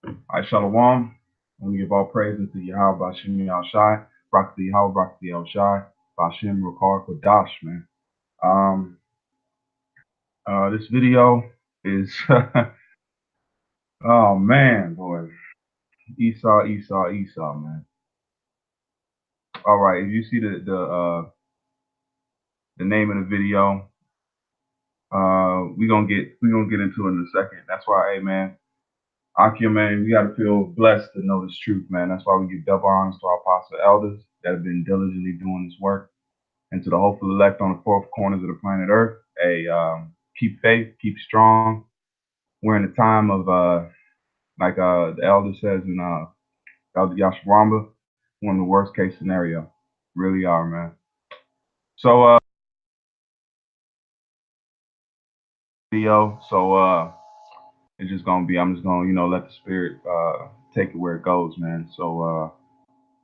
I Shalom. I want to give all praise unto Yahweh Bashim Yal Shai, Barak Yahweh, Barak El Shai, Bashim Rukar Kodash, man. Um, this video is, oh man, boy, Esau, man. All right, if you see the name of the video, we gonna get into it in a second. That's why, hey man, Akia, man, we gotta feel blessed to know this truth, man. That's why we give double honors to our apostle elders that have been diligently doing this work. And to the hopeful elect on the four corners of the planet Earth, keep faith, keep strong. We're in a time of, like the elder says in Elder Yasharamba, one of the worst case scenario. Really are, man. So, it's just gonna be, I'm just gonna, let the spirit take it where it goes, man. So,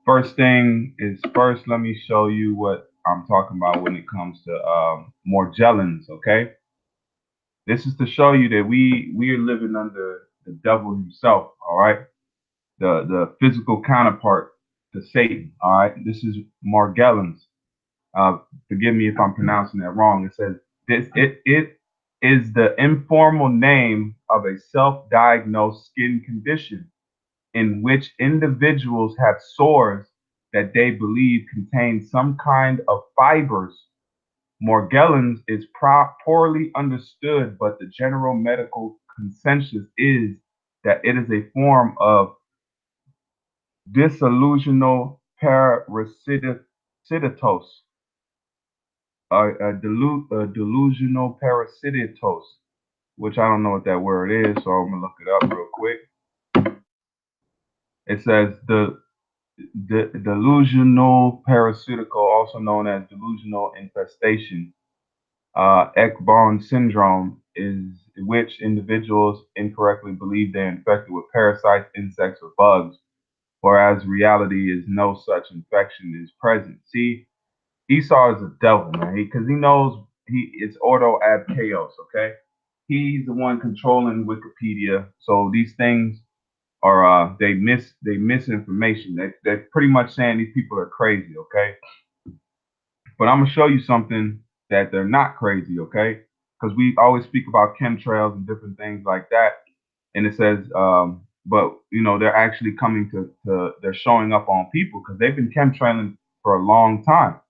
first thing is first, let me show you what I'm talking about when it comes to Morgellons, okay? This is to show you that we are living under the devil himself, all right? The physical counterpart to Satan, all right? This is Morgellons. Forgive me if I'm pronouncing that wrong. It says it is the informal name of a self-diagnosed skin condition in which individuals have sores that they believe contain some kind of fibers. Morgellons is poorly understood, but the general medical consensus is that it is a form of disillusional parasitose, delusional parasitose, which I don't know what that word is, so I'm gonna look it up real quick. It says the delusional parasitical, also known as delusional infestation, Ekbon syndrome, is which individuals incorrectly believe they're infected with parasites, insects, or bugs, whereas reality is no such infection is present. See, Esau is a devil, man, because he knows it's ordo ab chaos. Okay, he's the one controlling Wikipedia, so these things are they misinformation. They're pretty much saying these people are crazy. Okay, but I'm gonna show you something that they're not crazy, okay? Because we always speak about chemtrails and different things like that, and it says, but they're actually coming they're showing up on people because they've been chemtrailing for a long time.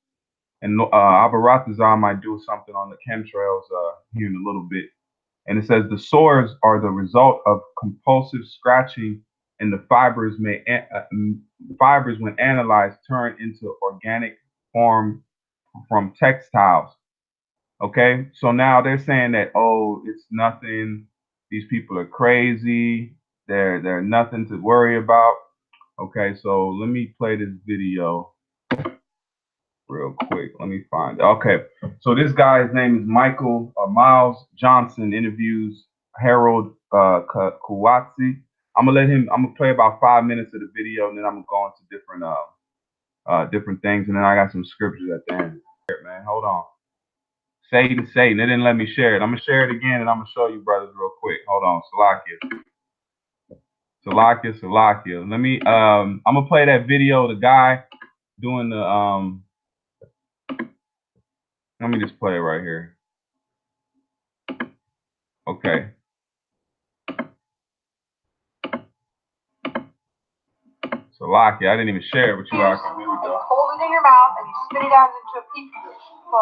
And Abaratazar might do something on the chemtrails here in a little bit. And it says the sores are the result of compulsive scratching, and the fibers, when analyzed, turn into organic form from textiles. Okay, so now they're saying that, oh, it's nothing. These people are crazy. They're nothing to worry about. Okay, so let me play this video real quick. Let me find it. Okay, so this guy's name is Miles Johnson, interviews Harold Kowatsi. I'm gonna play about 5 minutes of the video, and then I'm gonna go into different things, and then I got some scriptures at the end. Man, hold on. Satan, Satan. They didn't let me share it. I'm gonna share it again, and I'm gonna show you brothers real quick. Hold on, Salakia. Let me I'm gonna play that video. The guy doing the Let me just play it right here. Okay. Salakia. I didn't even share it with you. Here we go. Hold it in your mouth and you spit it out into a petri dish. So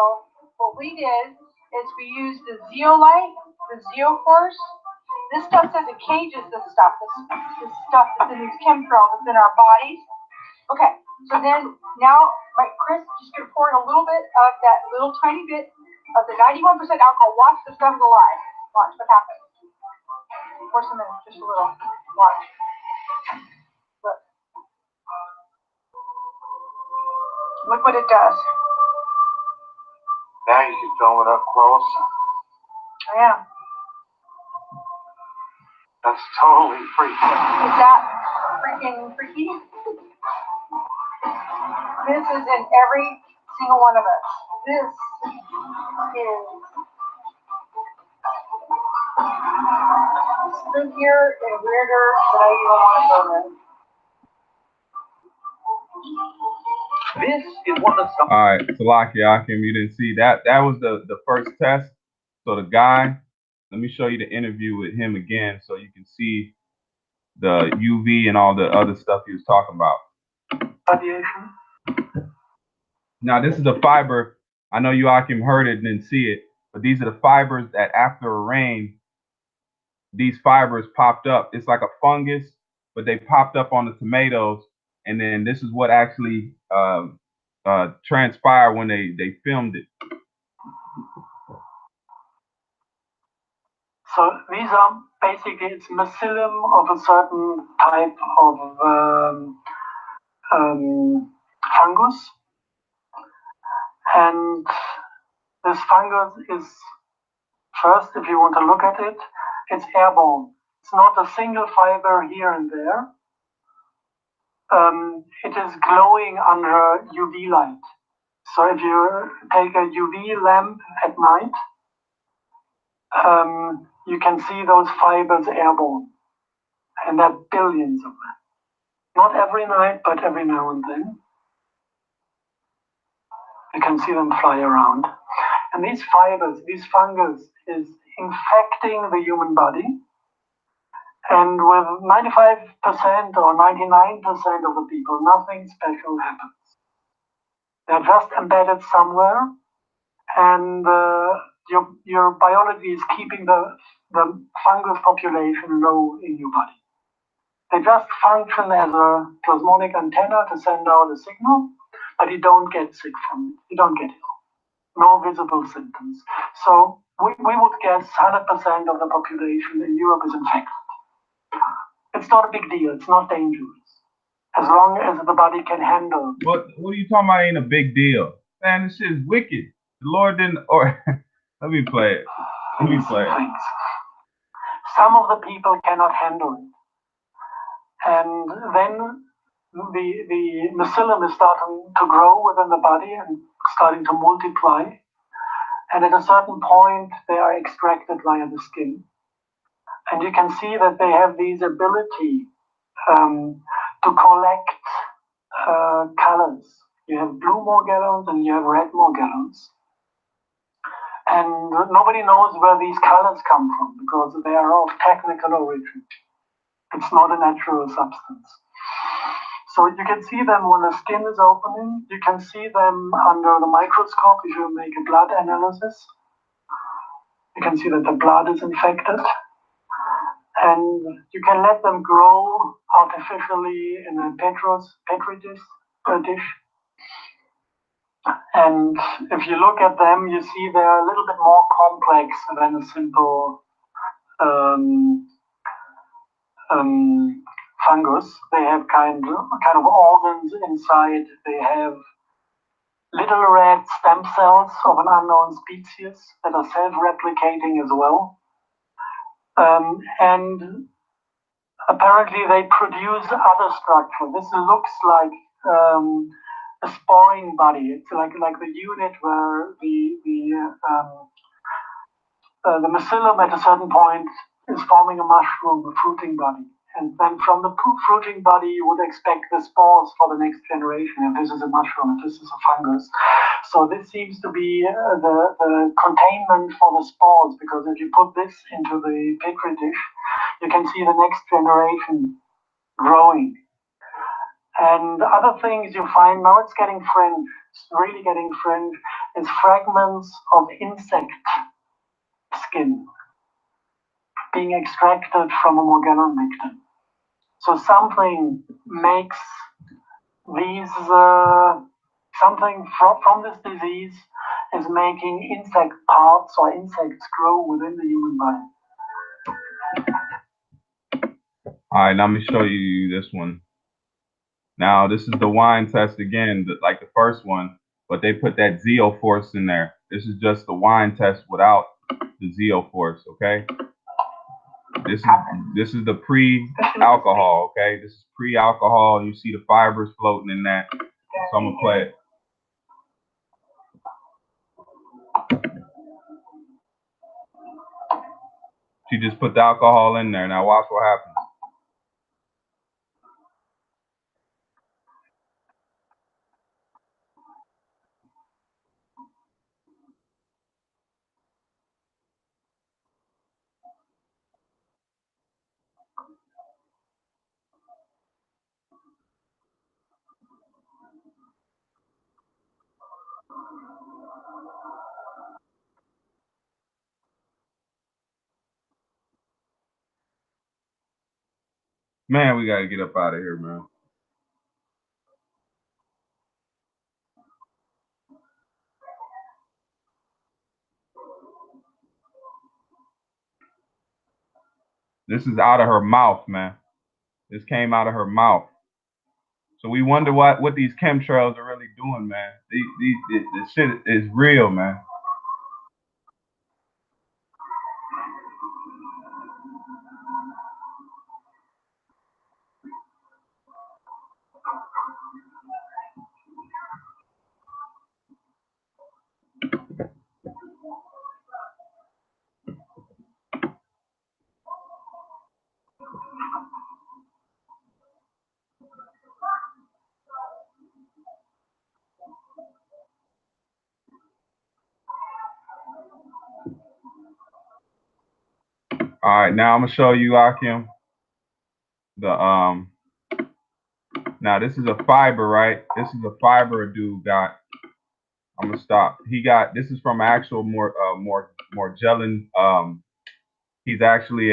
what we did is we used the zeolite, the zeoforce. This stuff says it cages this stuff that's in these chemtrails that's in our bodies. Okay, so then now, right, Chris, just gonna pour in a little bit of that little tiny bit of the 91% alcohol. Watch the stuff go live. Watch what happens. Pour some in, just a little. Watch. Look. Look what it does. Now you can film it up close. I am. That's totally freaky. Is that freaking freaky? This is in every single one of us. This is through here in a weirder that I even want to go there. This is what the All right, Salakia Akim, you didn't see that. That was the first test. So the guy, let me show you the interview with him again so you can see the UV and all the other stuff he was talking about. radiation. Now, this is the fiber. I know you, Akim, heard it and didn't see it, but these are the fibers that after a rain, these fibers popped up. It's like a fungus, but they popped up on the tomatoes. And then this is what actually transpired when they filmed it. So these are basically, it's mycelium of a certain type of fungus. And this fungus is, first, if you want to look at it, it's airborne. It's not a single fiber here and there. It is glowing under UV light. So if you take a UV lamp at night, you can see those fibers airborne. And there are billions of them. Not every night, but every now and then. You can see them fly around. And these fibers, this fungus is infecting the human body. And with 95% or 99% of the people, nothing special happens. They're just embedded somewhere, and your biology is keeping the fungus population low in your body. They just function as a plasmonic antenna to send out a signal, but you don't get sick from it. You don't get ill. No visible symptoms. So we would guess 100% of the population in Europe is infected. It's not a big deal. It's not dangerous. As long as the body can handle. What are you talking about ain't a big deal? Man, this shit is wicked. The Lord didn't, or let me play it. Let me play it. Some of the people cannot handle it. And then the mycelium is starting to grow within the body and starting to multiply. And at a certain point, they are extracted via the skin. And you can see that they have these ability to collect colors. You have blue Morgellons and you have red Morgellons. And nobody knows where these colors come from because they are of technical origin. It's not a natural substance. So you can see them when the skin is opening. You can see them under the microscope if you make a blood analysis. You can see that the blood is infected. And you can let them grow artificially in a petri dish. And if you look at them, you see they're a little bit more complex than a simple fungus. They have kind of organs inside. They have little red stem cells of an unknown species that are self-replicating as well. And apparently they produce other structure. This looks like a sporing body. It's like the unit where the mycelium at a certain point is forming a mushroom, a fruiting body. And then from the fruiting body, you would expect the spores for the next generation. If this is a mushroom, if this is a fungus. So this seems to be the containment for the spores, because if you put this into the petri dish, you can see the next generation growing. And other things you find, now it's getting fringe, it's really getting fringe, is fragments of insect skin being extracted from a Morgellon victim. So something makes these, something from this disease is making insect parts or insects grow within the human body. All right, now let me show you this one. Now, this is the wine test again, like the first one, but they put that ZEO force in there. This is just the wine test without the ZEO force, okay? This is the pre-alcohol, okay? This is pre-alcohol. You see the fibers floating in that. So I'm gonna play it. She just put the alcohol in there. Now watch what happens. Man, we gotta get up out of here, man. This is out of her mouth, man. This came out of her mouth. So we wonder what these chemtrails are really doing, man. This shit is real, man. All right, now I'm gonna show you, Akim. Now this is a fiber, right? This is a fiber a dude got. I'm gonna stop. This is from actual Morgellon. He's actually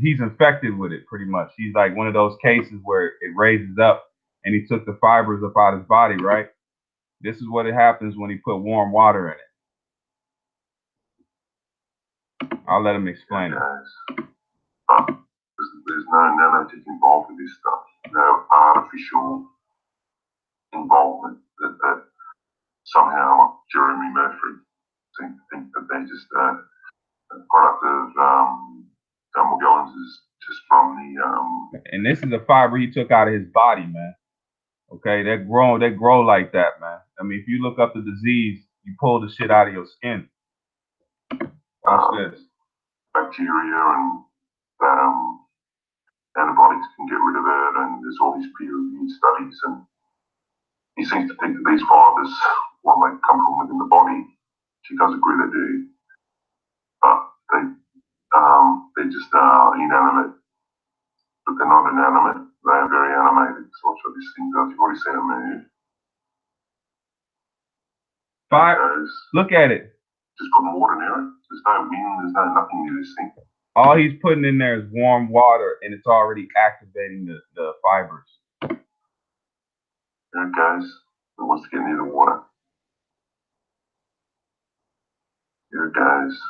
he's infected with it pretty much. He's like one of those cases where it raises up, and he took the fibers up out of his body, right? This is what it happens when he put warm water in it. I'll let him explain it. There's no nanotech involved with this stuff. No artificial involvement that somehow Jeremy Murphy seems to think that they're just a product of Morgellons is just from the And this is a fiber he took out of his body, man. Okay, they grow like that, man. I mean, if you look up the disease, you pull the shit out of your skin. Watch this. bacteria and antibiotics can get rid of it, and there's all these peer-reviewed studies, and he seems to think that these fibers, while they come from within the body, she does agree they do, but they're just inanimate, but they're not inanimate. They are very animated. So watch what this thing does. You've already seen it move. Look at it. Just putting water near it. There's no wind. There's no nothing near this thing. All he's putting in there is warm water, and it's already activating the fibers. There it goes. It wants to get near the water. Here it goes.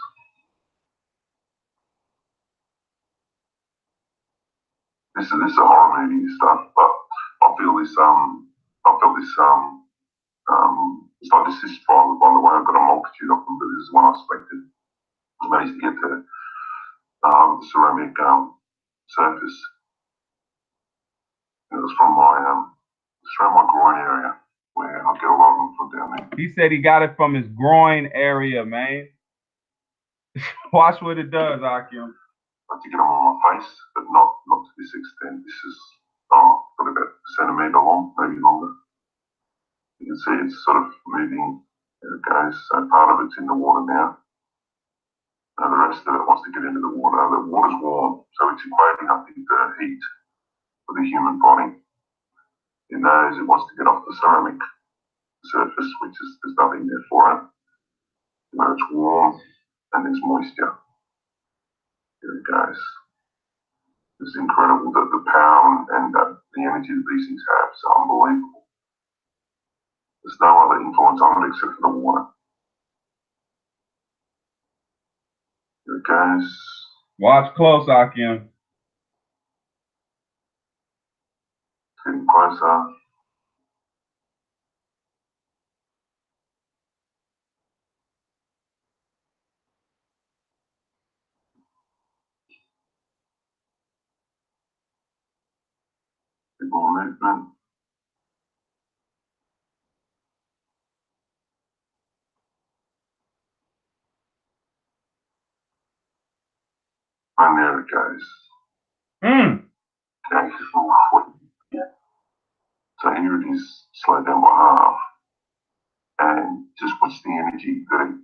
This is a horror movie stuff, but I feel this it's not just this fiber, by the way. I've got a multitude of them, but this is one I selected. I managed to get to the ceramic surface. It was from it's around my groin area where I get a lot of them from down there. He said he got it from his groin area, man. Watch what it does, Akim. I to get them on my face, but not to this extent. This is probably about a centimetre long, maybe longer. You can see it's sort of moving. There it goes. So part of it's in the water now. And the rest of it wants to get into the water. The water's warm, so it's equating, I think, the heat for the human body. It knows it wants to get off the ceramic surface, which is there's nothing there for it. You know, it's warm and there's moisture. Here it goes. It's incredible that the power and the energy that these things have is unbelievable. There's no other influence on it except for the water. Here it goes. Watch close, Akim. It's getting closer. Bit more movement. And there it goes. Okay. So here it is, slowed down by half. And just watch the energy that it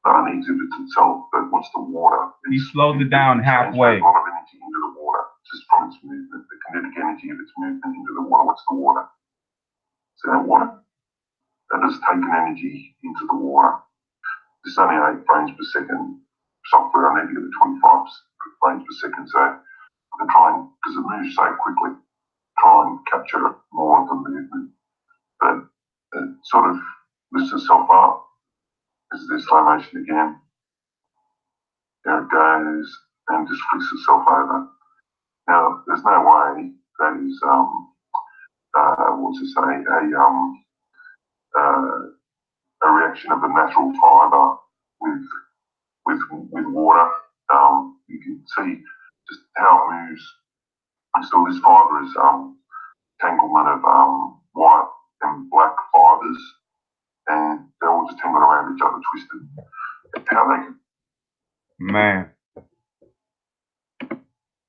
not only exhibits itself, but watch the water. He slowed it down halfway. A lot of energy into the water, just from its movement, the kinetic energy of its movement into the water. What's the water? So that water, that has taken energy into the water. It's only 8 frames per second software. I need to get to 25 frames per second. So I can try and, because it moves so quickly, try and capture more of the movement. But it sort of lifts itself up. This is the slow motion again. There it goes, and just flicks itself over. Now, there's no way that is, a reaction of a natural fibre with water. You can see just how it moves. So this fibre is tanglement of white and black fibres, and they're all just tangled around each other, twisted. How they can...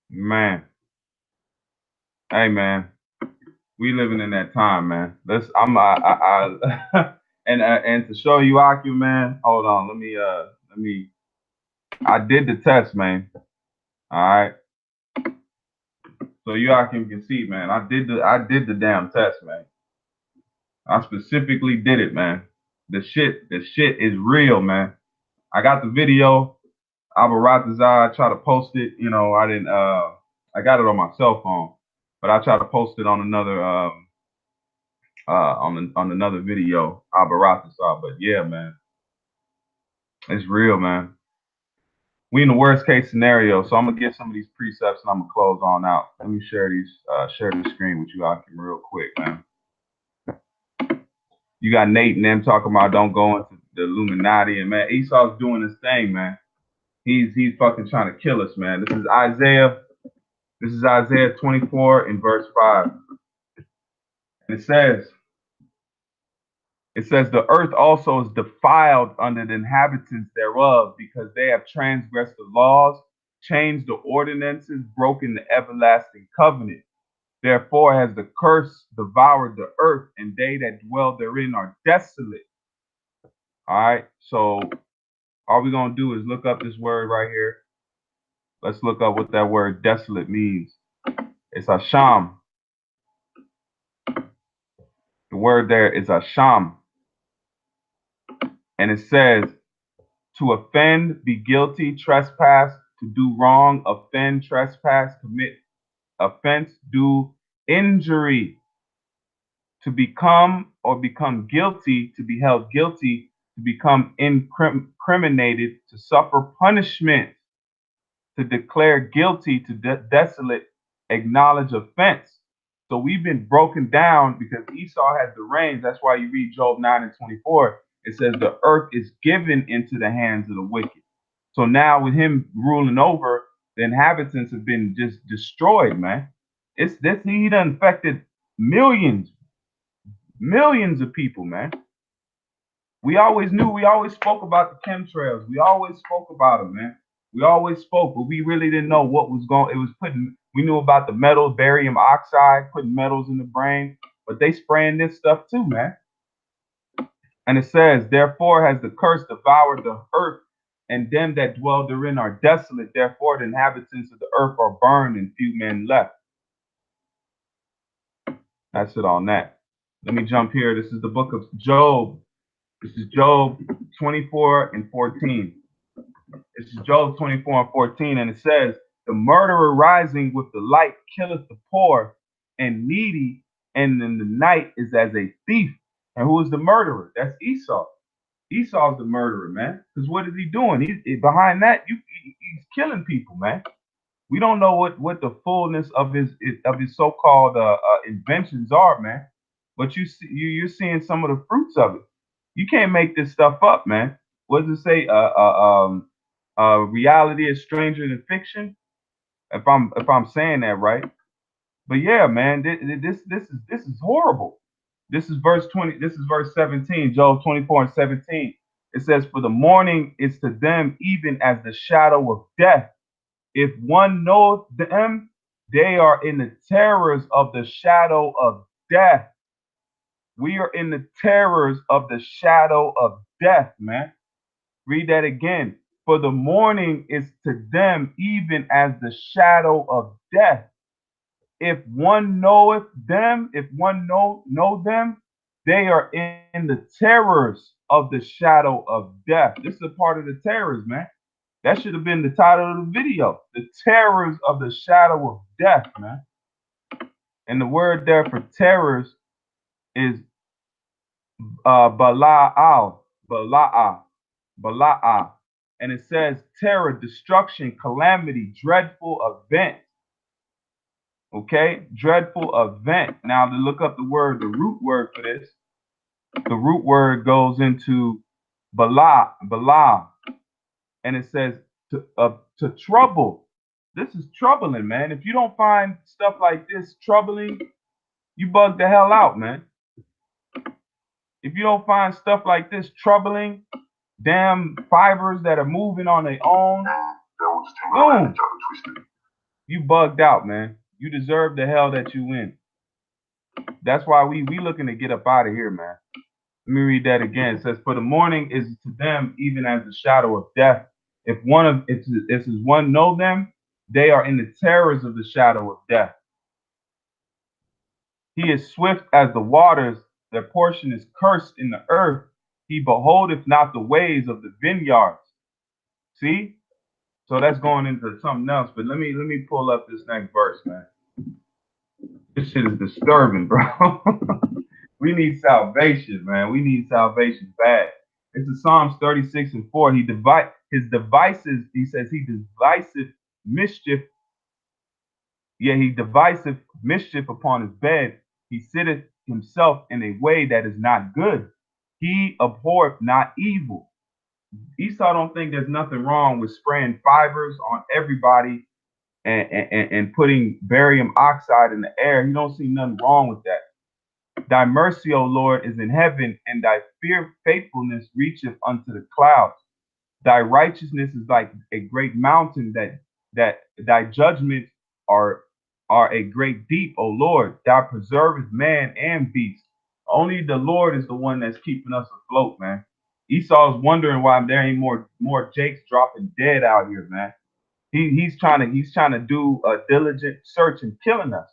Man. Hey, man. We living in that time, man. And to show you, Aki, man. Hold on. Let me. I did the test, man. All right. So you can see, man. I did the damn test, man. I specifically did it, man. The shit is real, man. I got the video. Abaratazar, I try to post it. You know, I didn't. I got it on my cell phone, but I tried to post it on another on another video. Abaratazar, but yeah, man, it's real, man. We in the worst case scenario, so I'm gonna get some of these precepts and I'm gonna close on out. Let me share the screen with you, Akim, real quick, man. You got Nate and them talking about don't go into the Illuminati, and man, Esau's doing his thing, man. He's fucking trying to kill us, man. This is Isaiah 24 and verse 5. And it says, the earth also is defiled under the inhabitants thereof, because they have transgressed the laws, changed the ordinances, broken the everlasting covenant. Therefore has the curse devoured the earth, and they that dwell therein are desolate. All right, so all we're going to do is look up this word right here. Let's look up what that word desolate means. It's Asham. The word there is Asham. And it says, to offend, be guilty, trespass, to do wrong, offend, trespass, commit offense, do injury, to become or become guilty, to be held guilty, to become incriminated, to suffer punishment, to declare guilty, to desolate, acknowledge offense. So we've been broken down because Esau has the reins. That's why you read Job 9 and 24. It says the earth is given into the hands of the wicked. So now with him ruling over, the inhabitants have been just destroyed, man. He done infected millions of people, man. We always spoke about the chemtrails. We always spoke about them, man. We always spoke, but we really didn't know what was going. We knew about the metal, barium oxide, putting metals in the brain, but they spraying this stuff too, man. And it says, therefore has the curse devoured the earth, and them that dwell therein are desolate. Therefore the inhabitants of the earth are burned, and few men left. That's it on that. Let me jump here. This is the book of Job. This is Job 24 and 14. This is Job 24 and 14, and it says, the murderer rising with the light killeth the poor and needy, and in the night is as a thief. And who is the murderer? That's Esau. Esau's the murderer, man. Because what is he doing? He's behind that. He's killing people, man. We don't know what the fullness of his so-called inventions are, man. But you're seeing some of the fruits of it. You can't make this stuff up, man. What does it say? Reality is stranger than fiction. If I'm saying that right. But yeah, man, this is horrible. This is verse 20. This is verse 17. Job 24 and 17. It says, for the morning is to them even as the shadow of death, If one knoweth them, they are in the terrors of the shadow of death. We are in the terrors of the shadow of death, man. Read that again. For the morning is to them even as the shadow of death. If one knoweth them, if one know them, they are in the terrors of the shadow of death. This is a part of the terrors, man. That should have been the title of the video. The terrors of the shadow of death, man. And the word there for terrors is bala'al, bala'a. And it says terror, destruction, calamity, dreadful event. Okay, dreadful event. Now to look up the word, the root word for this, the root word goes into bala, and it says to trouble. This is troubling, man. If you don't find stuff like this troubling, you bug the hell out, man. If you don't find stuff like this troubling, damn fibers that are moving on their own, boom, you bugged out, man. You deserve the hell that you in. That's why we looking to get up out of here, man. Let me read that again. It says, "For the morning is to them even as the shadow of death. If one know them, they are in the terrors of the shadow of death. He is swift as the waters, their portion is cursed in the earth. He beholdeth not the ways of the vineyards." See? So that's going into something else. But let me pull up this next verse, man. This shit is disturbing, bro. We need salvation, man. We need salvation bad. It's in Psalms 36 and 4. His devices, he says, he deviseth mischief, he deviseth mischief upon his bed. He sitteth himself in a way that is not good. He abhorreth not evil. Esau don't think there's nothing wrong with spraying fibers on everybody and putting barium oxide in the air. He don't see nothing wrong with that. Thy mercy, O Lord, is in heaven, and thy faithfulness reacheth unto the clouds. Thy righteousness is like a great mountain, that thy judgments are a great deep, O Lord. Thou preservest man and beast. Only the Lord is the one that's keeping us afloat, man. Esau's wondering why there ain't more Jakes dropping dead out here, man. He's trying to do a diligent search and killing us.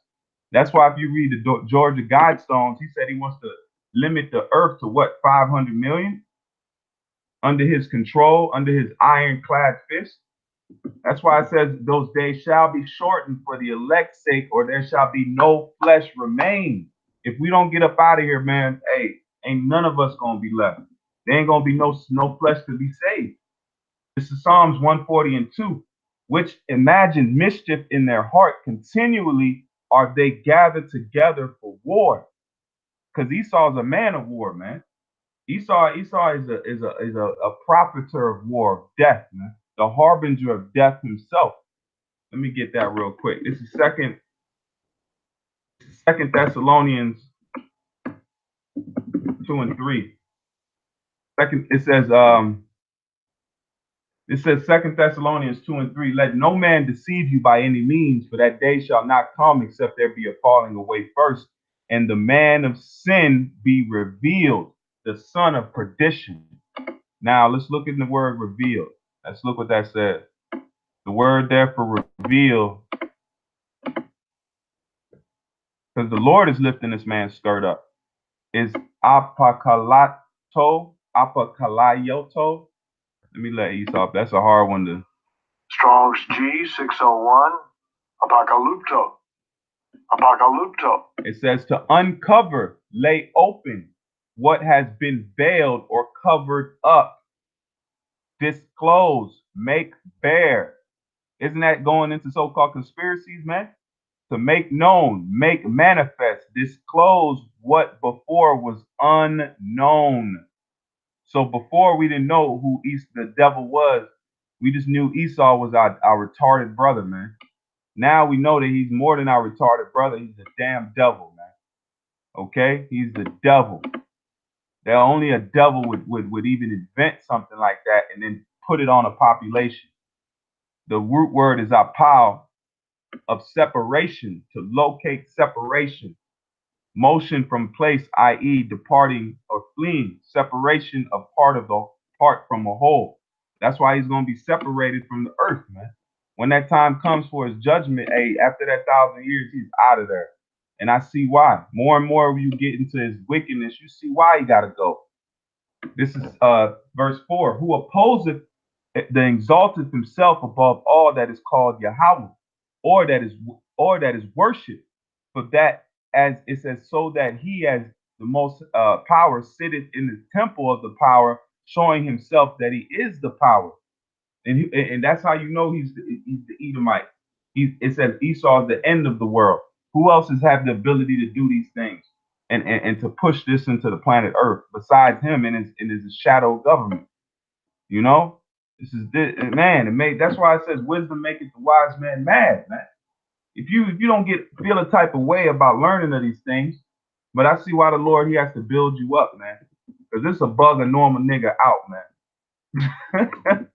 That's why if you read the Georgia Guidestones, he said he wants to limit the earth to what, 500 million under his control, under his ironclad fist. That's why it says those days shall be shortened for the elect's sake, or there shall be no flesh remain. If we don't get up out of here, man, hey, ain't none of us gonna be left. There ain't gonna be no flesh to be saved. This is Psalms 140 and 2, which imagine mischief in their heart continually are they gathered together for war. Because Esau is a man of war, man. Esau is a propheter of war, of death, man. The harbinger of death himself. Let me get that real quick. This is Second Thessalonians 2 and 3. It says 2 Thessalonians 2 and 3, let no man deceive you by any means, for that day shall not come except there be a falling away first, and the man of sin be revealed, the son of perdition. Now let's look at the word revealed. Let's look what that says. The word there for reveal, because the Lord is lifting this man stirred up, is apokalayoto. Let me let Esau. That's a hard one to. Strong's G 601. Apocalypto. It says to uncover, lay open what has been veiled or covered up, disclose, make bare. Isn't that going into so-called conspiracies, man? To make known, make manifest, disclose what before was unknown. So before we didn't know who the devil was, we just knew Esau was our retarded brother, man. Now we know that he's more than our retarded brother. He's a damn devil, man. Okay? He's the devil. That only a devil would even invent something like that and then put it on a population. The root word is apal, of separation, to locate separation. Motion from place, i.e., departing or fleeing. Separation of part from a whole. That's why he's going to be separated from the earth, man. When that time comes for his judgment, hey, after that 1,000 years, he's out of there. And I see why. More and more you get into his wickedness, you see why he got to go. This is verse 4. Who opposeth the exalteth himself above all that is called Yahweh, or that is worshipped. For that, as it says, so that he as the most power sitteth in the temple of the power, showing himself that he is the power. And that's how you know he's the Edomite. It says Esau is the end of the world. Who else has had the ability to do these things and to push this into the planet Earth besides him and his shadow government? You know, this man. That's why it says wisdom maketh the wise man mad, man. If you don't feel a type of way about learning of these things, but I see why the Lord he has to build you up, man. Because this will bug a normal nigga out, man.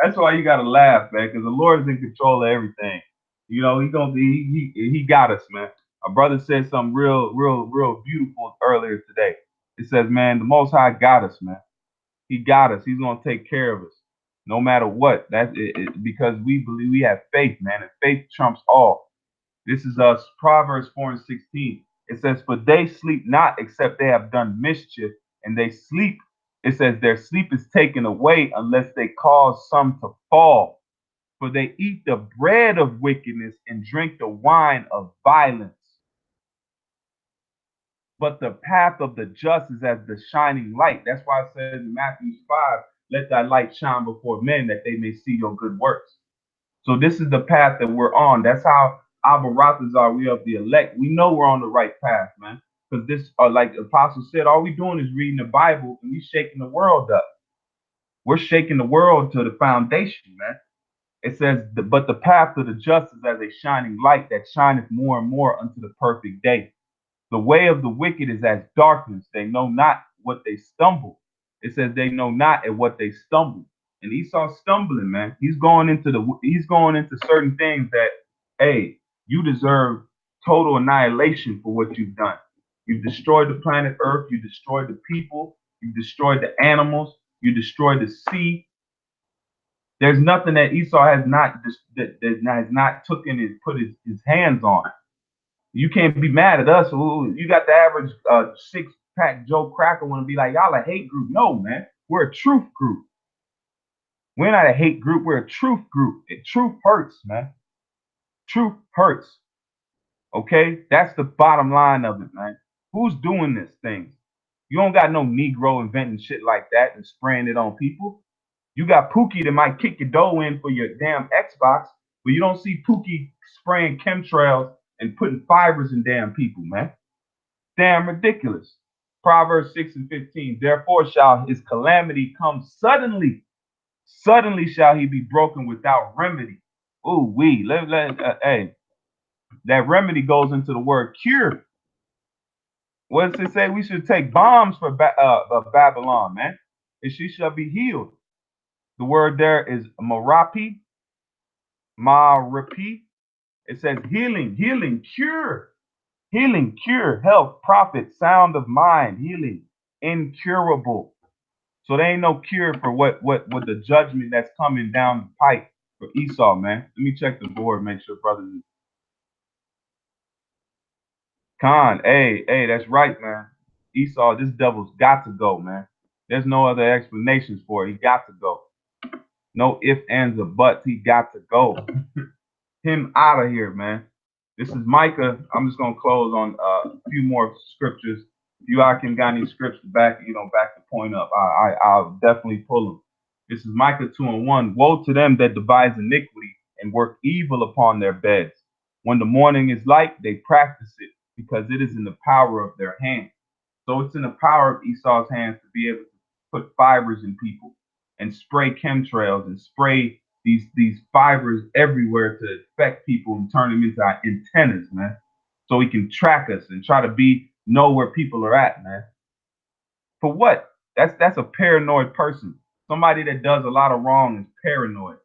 That's why you gotta laugh, man, because the Lord is in control of everything. You know, he got us, man. A brother said something real beautiful earlier today. It says, man, the Most High got us, man. He got us. He's gonna take care of us, no matter what. That's it, because we believe we have faith, man, and faith trumps all. This is Proverbs 4:16. It says, "For they sleep not except they have done mischief, and they sleep." It says, "Their sleep is taken away unless they cause some to fall. For they eat the bread of wickedness and drink the wine of violence. But the path of the just is as the shining light." That's why it says in Matthew 5, "Let thy light shine before men that they may see your good works." So this is the path that we're on. That's how Abarathas are. We of the elect. We know we're on the right path, man. Because this, like the apostle said, all we doing is reading the Bible and we shaking the world up. We're shaking the world to the foundation, man. It says, but the path of the just is as a shining light that shineth more and more unto the perfect day. The way of the wicked is as darkness. They know not what they stumble. It says they know not at what they stumble. And Esau's stumbling, man. He's going into certain things that, hey, you deserve total annihilation for what you've done. You've destroyed the planet Earth. You destroyed the people. You destroyed the animals. You destroyed the sea. There's nothing that Esau has not that has not taken and put his hands on. You can't be mad at us. Ooh, you got the average 6-pack Joe Cracker want to be like, y'all a hate group. No, man. We're a truth group. We're not a hate group. We're a truth group. Truth hurts, man. Truth hurts. Okay? That's the bottom line of it, man. Who's doing this thing? You don't got no Negro inventing shit like that and spraying it on people. You got Pookie that might kick your dough in for your damn Xbox, but you don't see Pookie spraying chemtrails and putting fibers in damn people, man. Damn ridiculous. Proverbs 6:15. Therefore shall his calamity come suddenly. Suddenly shall he be broken without remedy. Ooh, hey, that remedy goes into the word cure. What does it say? We should take bombs for Babylon, man, and she shall be healed. The word there is marapi. It says healing, cure. Healing, cure, health, profit, sound of mind, healing, incurable. So there ain't no cure for what the judgment that's coming down the pipe for Esau, man. Let me check the board, make sure brothers. Khan, hey, that's right, man. Esau, this devil's got to go, man. There's no other explanations for it. He got to go. No ifs, ands, or buts. He got to go. Him out of here, man. This is Micah. I'm just gonna close on a few more scriptures. If you can got any scriptures back the point up, I'll definitely pull them. This is Micah 2:1. Woe to them that devise iniquity and work evil upon their beds. When the morning is light, they practice it, because it is in the power of their hands. So it's in the power of Esau's hands to be able to put fibers in people and spray chemtrails and spray these fibers everywhere to affect people and turn them into antennas, man. So he can track us and try to know where people are at, man. For what? That's a paranoid person. Somebody that does a lot of wrong is paranoid.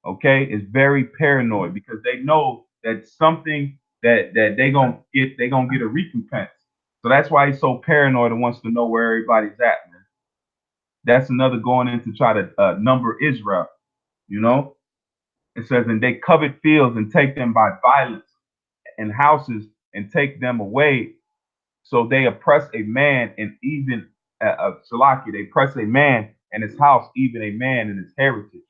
Okay, is very paranoid because they know that something that they gonna get a recompense. So that's why he's so paranoid and wants to know where everybody's at, man. That's another going in to try to number Israel. You know, it says, and they covet fields and take them by violence, and houses and take them away. So they oppress a man and even Salaki, they oppress a man and his house, even a man and his heritage.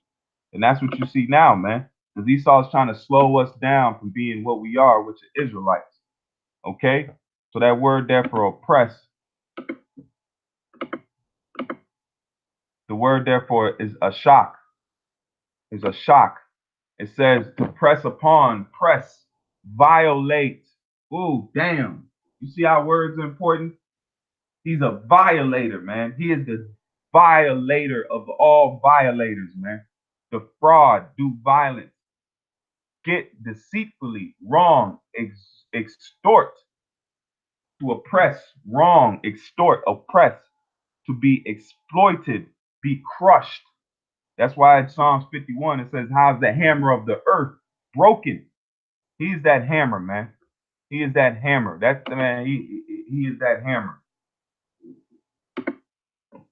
And that's what you see now, man. Because Esau's trying to slow us down from being what we are, which are Israelites. Okay? So that word there for oppress, the word therefore is a shock. Is a shock. It says to press upon, press, violate. Ooh, damn. You see how words are important? He's a violator, man. He is the violator of all violators, man. The fraud, do violence, get deceitfully, wrong, extort, to oppress, wrong, extort, oppress, to be exploited, be crushed. That's why in Psalms 51 it says, how's the hammer of the earth broken? He's that hammer, man. He is that hammer. That's the man. He is that hammer.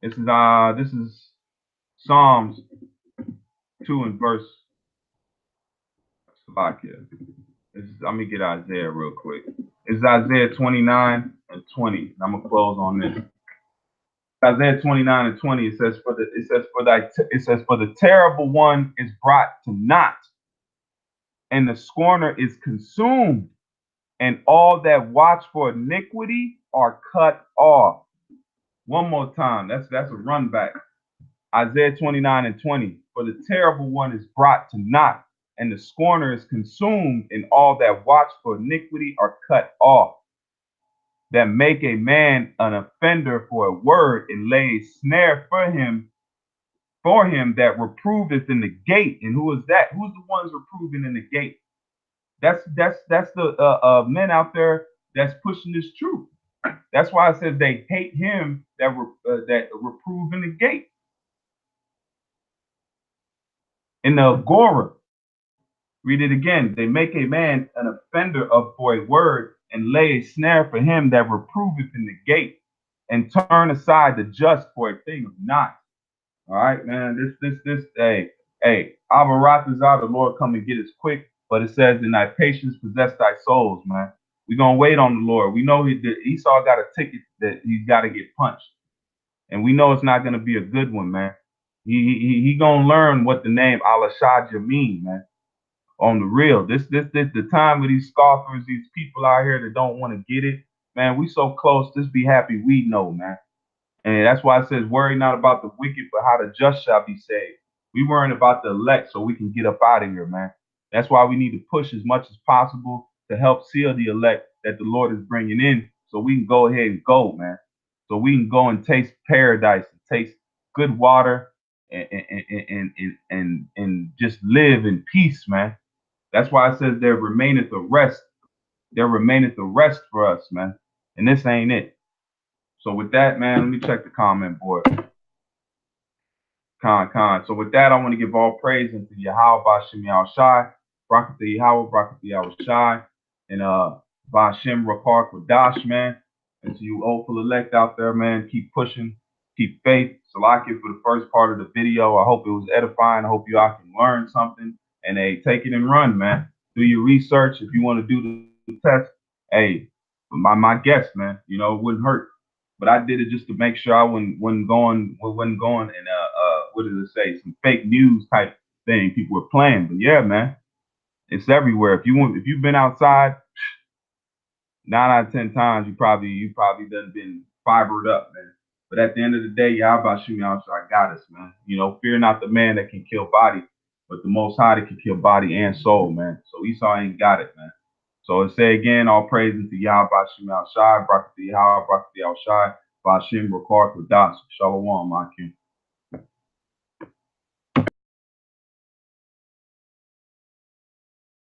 This is Psalms 2 and verse. Slovakia. Let me get Isaiah real quick. It's Isaiah 29 and 20. I'm gonna close on this. Isaiah 29 and 20. It says for the terrible one is brought to naught, and the scorner is consumed, and all that watch for iniquity are cut off. One more time. That's a run back. Isaiah 29 and 20. For the terrible one is brought to naught, and the scorner is consumed, and all that watch for iniquity are cut off. That make a man an offender for a word, and lay a snare for him that reproveth in the gate. And who is that? Who's the ones reproving in the gate? That's the men out there that's pushing this truth. That's why I said they hate him that reprove in the gate. In the Agora, read it again. They make a man an offender for a word, and lay a snare for him that reproveth in the gate, and turn aside the just for a thing of naught. All right, man. Hey, Abaratazar, the Lord come and get us quick. But it says, in thy patience possess thy souls, man. We're going to wait on the Lord. We know Esau got a ticket that he's got to get punched. And we know it's not going to be a good one, man. He going to learn what the name Al-Ashadja mean, man. On the real. This the time with these scoffers, these people out here that don't want to get it. Man, we so close. Just be happy we know, man. And that's why it says, worry not about the wicked, but how the just shall be saved. We worrying about the elect so we can get up out of here, man. That's why we need to push as much as possible to help seal the elect that the Lord is bringing in, so we can go ahead and go, man. So we can go and taste paradise and taste good water and just live in peace, man. That's why it says there remaineth a rest. There remaineth a rest for us, man. And this ain't it. So with that, man, let me check the comment board. Con. So with that, I want to give all praise unto Yahweh Bashim Yahushai, Brakatha Yahweh, Brakatha Yahushai, and Bashim Rakar Kodash, man. And to you hopeful elect out there, man, keep pushing, keep faith. Salakia for the first part of the video. I hope it was edifying. I hope you all can learn something. And hey, take it and run, man. Do your research. If you want to do the test, hey, my guess, man, you know, it wouldn't hurt. But I did it just to make sure I wasn't going and what did it say? Some fake news type thing people were playing. But yeah, man, it's everywhere. If you've been outside, 9 out of 10 times you probably done been fibered up, man. But at the end of the day, Yahweh I got us, man. You know, fear not the man that can kill body, but the Most High that can kill body and soul, man. So Esau ain't got it, man. So I say again, all praises to Yahweh Bashim Al Shai, Brakati Yahweh, Brakati Al Shai, Bashim Rakar Kudas, Shalom, my king.